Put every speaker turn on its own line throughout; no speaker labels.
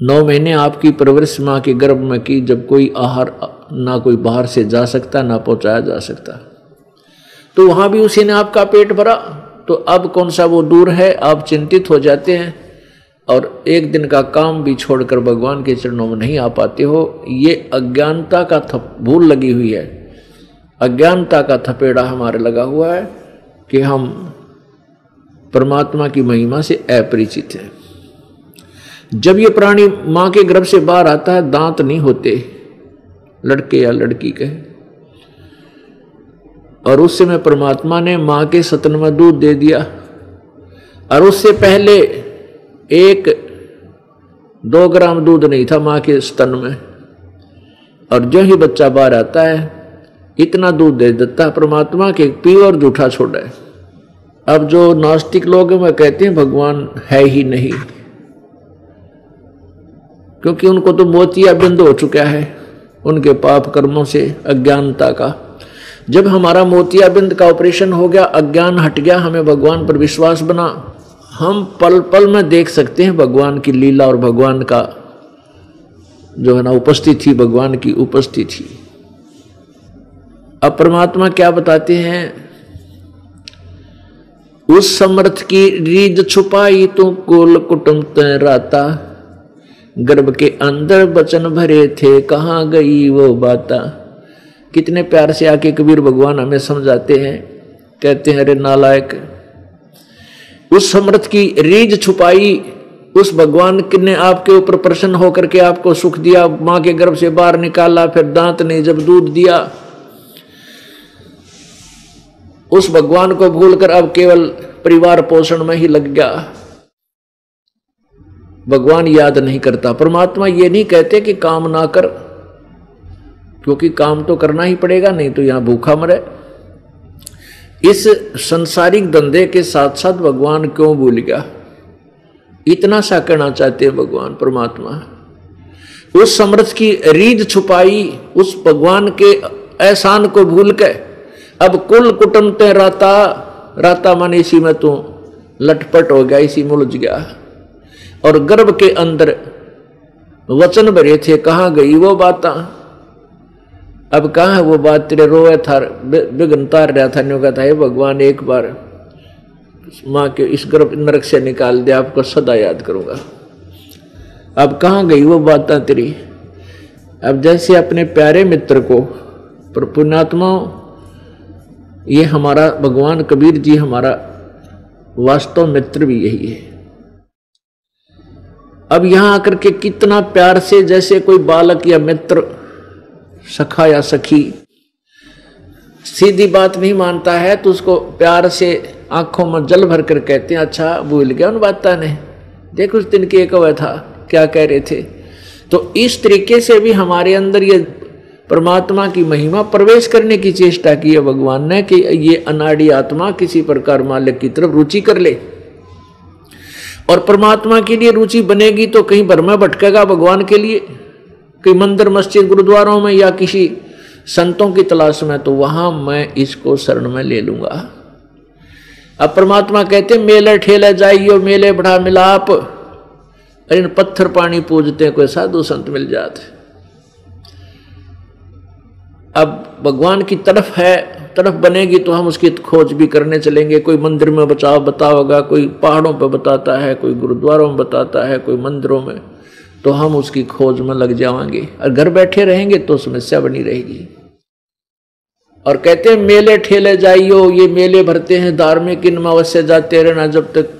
9 महीने आपकी परवरिश माँ के गर्भ में की, जब कोई आहार ना कोई बाहर से जा सकता ना पहुंचाया जा सकता, तो वहां भी उसी ने आपका पेट भरा। तो अब कौन सा वो दूर है, आप चिंतित हो जाते हैं और एक दिन का काम भी छोड़कर भगवान के चरणों में नहीं आ पाते हो। ये अज्ञानता का भूल लगी हुई है, अज्ञानता का थपेड़ा हमारे लगा हुआ है कि हम परमात्मा की महिमा से अपरिचित हैं। जब ये प्राणी मां के गर्भ से बाहर आता है, दांत नहीं होते, लड़के या लड़की के, और उस समय परमात्मा ने मां के स्तन में दूध दे दिया, और उससे पहले 1-2 ग्राम दूध नहीं था मां के स्तन में, और जो ही बच्चा बाहर आता है इतना दूध दे देता परमात्मा के, पी और जूठा छोड़ा है। अब जो नास्तिक लोग हैं वह कहते हैं भगवान है ही नहीं, क्योंकि उनको तो मोतियाबिंद हो चुका है उनके पाप कर्मों से, अज्ञानता का। जब हमारा मोतियाबिंद का ऑपरेशन हो गया, अज्ञान हट गया, हमें भगवान पर विश्वास बना, हम पल पल में देख सकते हैं भगवान की लीला और भगवान का जो है ना उपस्थिति, भगवान की उपस्थिति। अब परमात्मा क्या बताते हैं, उस समर्थ की रीझ छुपाई तो कुल कुटुंब तैराता, गर्भ के अंदर बचन भरे थे कहाँ गई वो बाता। कितने प्यार से आके कबीर भगवान हमें समझाते हैं, कहते हैं अरे नालायक, उस समर्थ की रीझ छुपाई, उस भगवान ने आपके ऊपर प्रसन्न होकर के आपको सुख दिया, मां के गर्भ से बाहर निकाला, फिर दांत ने जब दूध दिया, उस भगवान को भूलकर अब केवल परिवार पोषण में ही लग गया, भगवान याद नहीं करता। परमात्मा ये नहीं कहते कि काम ना कर, क्योंकि काम तो करना ही पड़ेगा, नहीं तो यहां भूखा मरे। इस संसारिक धंधे के साथ साथ भगवान क्यों भूल गया, इतना सा कहना चाहते हैं भगवान परमात्मा। उस समर्थ की रीझ छुपाई, उस भगवान के एहसान को भूल के अब कुल कुटुंब ते राता, राता मन इसी में तू लटपट हो गया, इसी में उलझ गया, और गर्भ के अंदर वचन भरे थे कहाँ गई वो बात। अब कहाँ है वो बात, तेरे रोए था विघ्न तार रहा था, न्यू कहता है भगवान एक बार माँ के इस गर्भ नरक से निकाल दे, आपको सदा याद करूंगा। अब कहाँ गई वो बात तेरी। अब जैसे अपने प्यारे मित्र को, पर पुण्यात्मा ये हमारा भगवान कबीर जी हमारा वास्तव मित्र भी यही है। अब यहां आकर के कितना प्यार से, जैसे कोई बालक या मित्र, सखा या सखी सीधी बात नहीं मानता है तो उसको प्यार से आंखों में जल भर कर कहते हैं अच्छा भूल गया उन बातों ने, देख उस दिन की एक हुआ था क्या कह रहे थे। तो इस तरीके से भी हमारे अंदर ये परमात्मा की महिमा प्रवेश करने की चेष्टा की है भगवान ने कि ये अनाड़ी आत्मा किसी प्रकार मालिक की तरफ रुचि कर ले, और परमात्मा के लिए रुचि बनेगी तो कहीं भर में भटकेगा भगवान के लिए, कहीं मंदिर मस्जिद गुरुद्वारों में या किसी संतों की तलाश में, तो वहां मैं इसको शरण में ले लूंगा। अब परमात्मा कहते मेले ठेले जाइयो मेले बढ़ा मिलाप, इन पत्थर पानी पूजते कोई साधु संत मिल जाते। अब भगवान की तरफ बनेगी तो हम उसकी खोज भी करने चलेंगे। कोई मंदिर में बताओगा, कोई पहाड़ों पर बताता है, कोई गुरुद्वारों में बताता है, कोई मंदिरों में, तो हम उसकी खोज में लग जाएंगे। और घर बैठे रहेंगे तो समस्या बनी रहेगी। और कहते हैं मेले ठेले जाइयो, ये मेले भरते हैं धार्मिक, इनमें अवश्य जाते रहना जब तक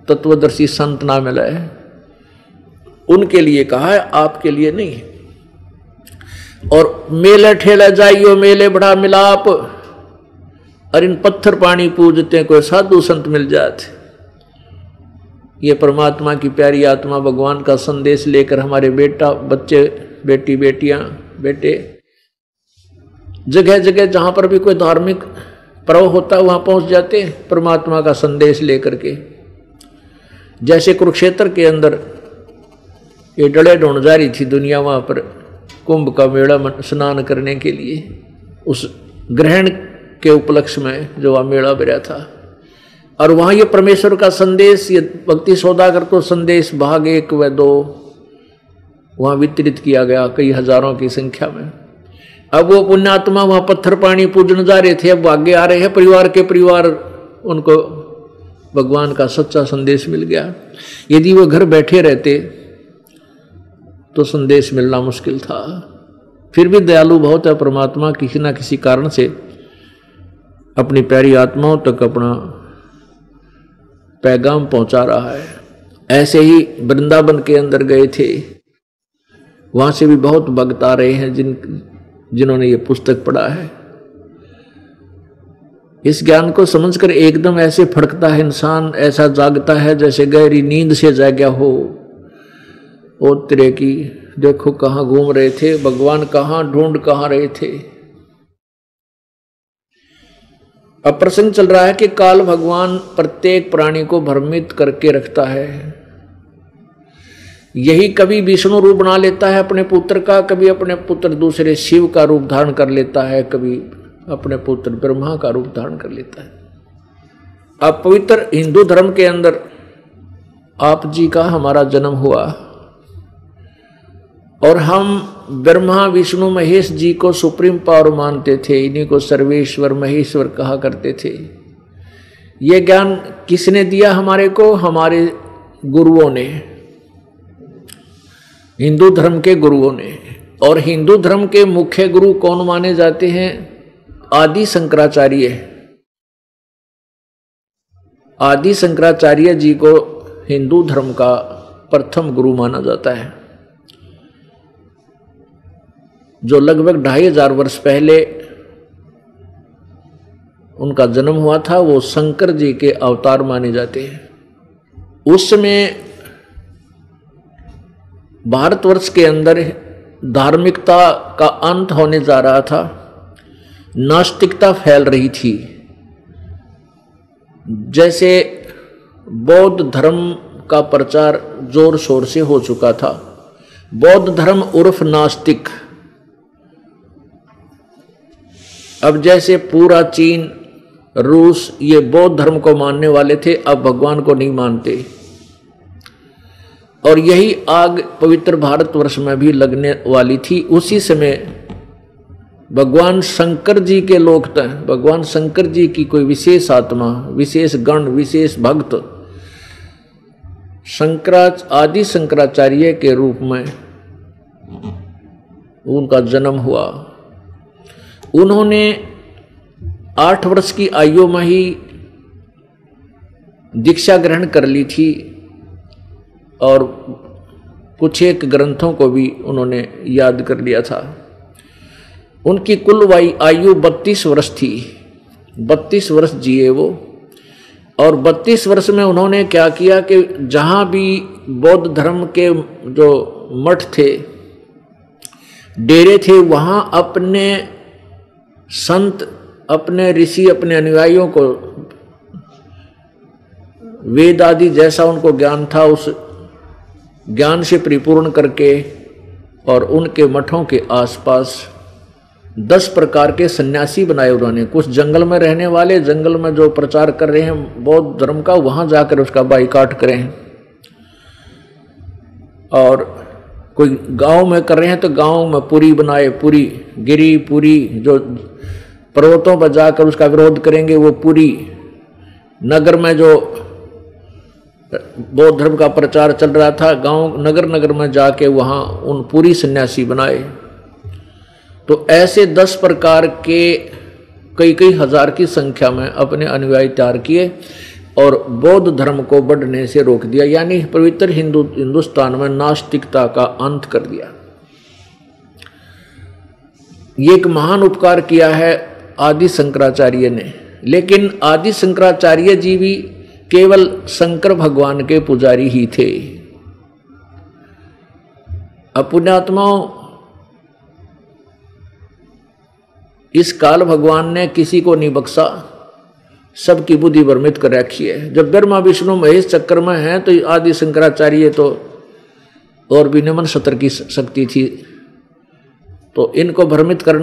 तत्वदर्शी संत ना मिले। उनके लिए कहा है, आपके लिए नहीं। और मेले ठेले जाइयो मेले बड़ा मिलाप, और इन पत्थर पानी पूजते कोई साधु संत मिल जाते। ये परमात्मा की प्यारी आत्मा भगवान का संदेश लेकर हमारे बेटा बच्चे बेटी बेटियां बेटे जगह जगह जहां पर भी कोई धार्मिक पर्व होता है वहां पहुंच जाते हैं परमात्मा का संदेश लेकर के। जैसे कुरुक्षेत्र के अंदर ये डले ढूंढ जा रही थी दुनिया, वहां पर कुंभ का मेला स्नान करने के लिए, उस ग्रहण के उपलक्ष्य में जो वह मेला भरा था, और वहां ये परमेश्वर का संदेश, ये भक्ति सौदागर तो संदेश भाग 1 व 2 वहां वितरित किया गया कई हजारों की संख्या में। अब वो पुण्यात्मा वहां पत्थर पानी पूजने जा रहे थे, अब आगे आ रहे हैं परिवार के परिवार, उनको भगवान का सच्चा संदेश मिल गया। यदि वो घर बैठे रहते तो संदेश मिलना मुश्किल था। फिर भी दयालु बहुत है परमात्मा, किसी ना किसी कारण से अपनी प्यारी आत्माओं तक अपना पैगाम पहुंचा रहा है। ऐसे ही वृंदावन के अंदर गए थे, वहां से भी बहुत भक्त आ रहे हैं जिन्होंने ये पुस्तक पढ़ा है। इस ज्ञान को समझकर एकदम ऐसे फड़कता है इंसान, ऐसा जागता है जैसे गहरी नींद से जागा हो। ओ तेरे की देखो कहाँ घूम रहे थे भगवान, कहाँ ढूंढ कहाँ रहे थे। अब प्रसंग चल रहा है कि काल भगवान प्रत्येक प्राणी को भ्रमित करके रखता है। यही कभी विष्णु रूप बना लेता है अपने पुत्र का, कभी अपने पुत्र दूसरे शिव का रूप धारण कर लेता है, कभी अपने पुत्र ब्रह्मा का रूप धारण कर लेता है। अब पवित्र हिंदू धर्म के अंदर आप जी का हमारा जन्म हुआ और हम ब्रह्मा विष्णु महेश जी को सुप्रीम पावर मानते थे, इन्हीं को सर्वेश्वर महेश्वर कहा करते थे। ये ज्ञान किसने दिया हमारे को? हमारे गुरुओं ने, हिंदू धर्म के गुरुओं ने। और हिंदू धर्म के मुख्य गुरु कौन माने जाते हैं? आदि शंकराचार्य। आदि शंकराचार्य जी को हिंदू धर्म का प्रथम गुरु माना जाता है, जो लगभग 2500 वर्ष पहले उनका जन्म हुआ था। वो शंकर जी के अवतार माने जाते हैं। उस समय भारतवर्ष के अंदर धार्मिकता का अंत होने जा रहा था, नास्तिकता फैल रही थी। जैसे बौद्ध धर्म का प्रचार जोर शोर से हो चुका था। बौद्ध धर्म उर्फ नास्तिक, अब जैसे पूरा चीन रूस ये बौद्ध धर्म को मानने वाले थे, अब भगवान को नहीं मानते। और यही आग पवित्र भारतवर्ष में भी लगने वाली थी। उसी समय भगवान शंकर जी के लोग थे, भगवान शंकर जी की कोई विशेष आत्मा, विशेष गण, विशेष भक्त आदि शंकराचार्य के रूप में उनका जन्म हुआ। उन्होंने 8 वर्ष की आयु में ही दीक्षा ग्रहण कर ली थी और कुछ एक ग्रंथों को भी उन्होंने याद कर लिया था। उनकी कुल आयु 32 वर्ष थी। 32 वर्ष जिए वो। और 32 वर्ष में उन्होंने क्या किया कि जहाँ भी बौद्ध धर्म के जो मठ थे, डेरे थे, वहाँ अपने संत, अपने ऋषि, अपने अनुयायियों को वेद आदि जैसा उनको ज्ञान था उस ज्ञान से परिपूर्ण करके और उनके मठों के आसपास 10 प्रकार के सन्यासी बनाए उन्होंने। कुछ जंगल में रहने वाले, जंगल में जो प्रचार कर रहे हैं बौद्ध धर्म का, वहां जाकर उसका बाइकाट करें। और कोई गांव में कर रहे हैं तो गांव में पुरी बनाए, पुरी गिरी, पुरी जो पर्वतों पर जाकर उसका विरोध करेंगे वो पुरी। नगर में जो बौद्ध धर्म का प्रचार चल रहा था, गांव नगर में जाके वहां उन पूरी सन्यासी बनाए। तो ऐसे 10 प्रकार के कई हजार की संख्या में अपने अनुयायी तैयार किए और बौद्ध धर्म को बढ़ने से रोक दिया, यानी पवित्र हिंदुस्तान में नास्तिकता का अंत कर दिया। ये एक महान उपकार किया है आदि शंकराचार्य ने। लेकिन आदि शंकराचार्य जी भी केवल शंकर भगवान के पुजारी ही थे। पुण्यात्माओं, इस काल भगवान ने किसी को नहीं बख्शा, सबकी बुद्धि भ्रमित कर रखी है। जब ब्रह्मा विष्णु महेश चक्र में है तो आदि शंकराचार्य तो और भी निम्न सत्र की शक्ति थी, तो इनको भ्रमित करना